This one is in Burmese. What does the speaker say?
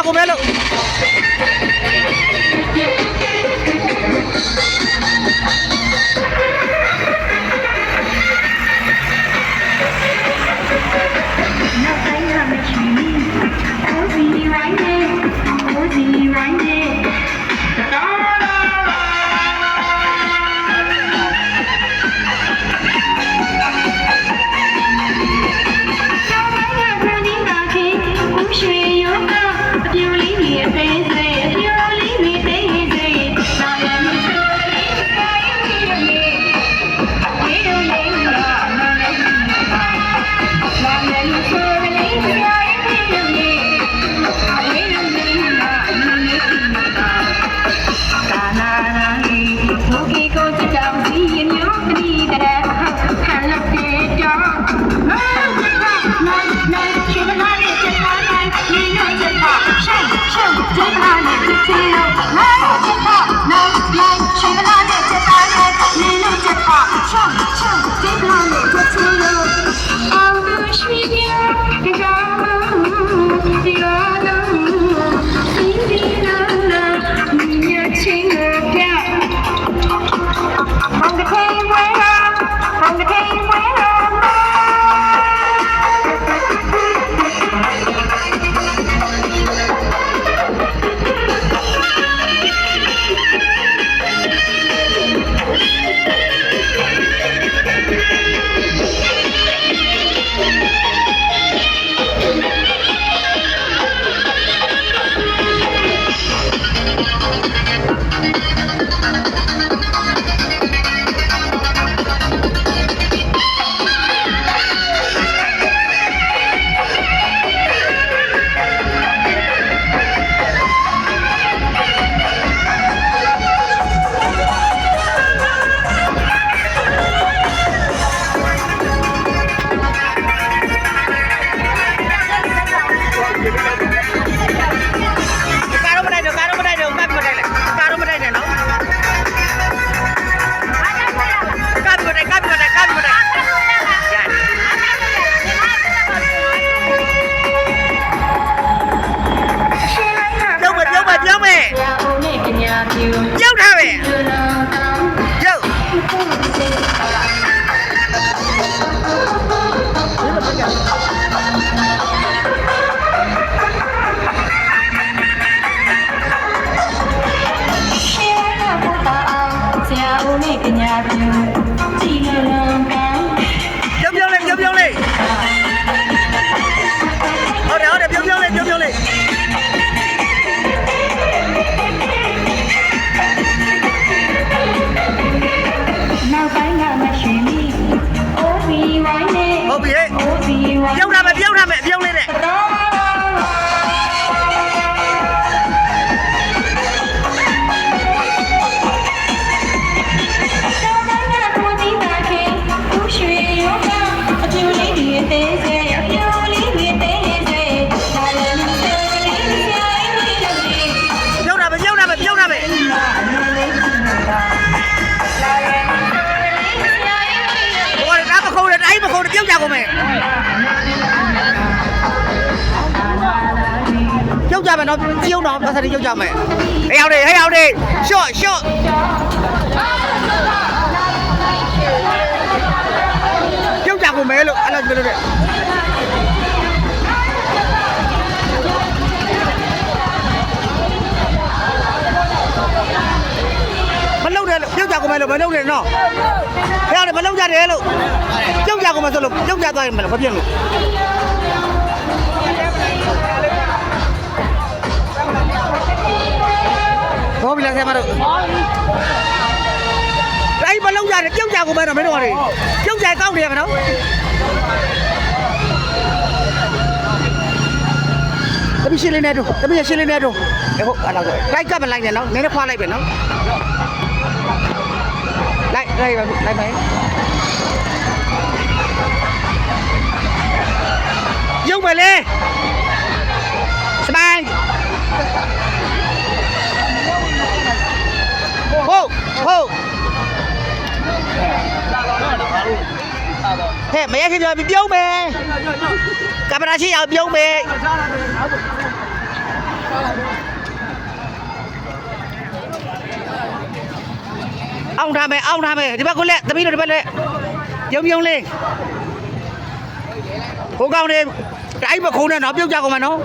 ကြကုန်မယ်လို့ပြုတ်ကြမယ်နော်ပြုတ်တော့ပတ်စံပြုတ်ကြမယ်ဟဲ့အောင်နေရှော့ပြုတ်ကြကုန်မယ်လို့အဲ့လိုပြောလို့တဲ့မလုံတယ်လို့ပြုတ်ကြကုန်မယ်လို့မလုံတယ်နော်ဟဲ့အောင်နေမလုံကြတယ်လို့ပြုတ်ကြကုန်မယ်ဆိုလို့ပြုတ်ကြသွားရင်မဖြစ်လို့ဘောပြီလားဆရာမတို့အဲ့မလုံးကြတယ်ပြုတ်ကြကုန်မယ်တော့မင်းတို့ကလေပြုတ်ကြကောက်နေရမနော်တပည့်ရှင်းလေးနဲ့တို့ဟုတ်အဲ့ဒါလိုလိုက်ကပ်မလိုက်နဲ့နော်နည်းနည်းခွာလိုက်ပဲနော်လိုက်ပါရုပ်ပဲလေစမိုင်းဟုတ်ဟဲ့မရခင်ပြုံးမယ်ကင်မရာရှိအောင်ပြုံးမယ် အောင်ထားမယ်ဒီဘက်ကိုလက်သမီးတို့ဒီဘက်လက်ပြုံးလေးဟိုကောင်တွေတိုင်းမခုံးနဲ့နော်ပြုတ်ကြကုန်မှာနော်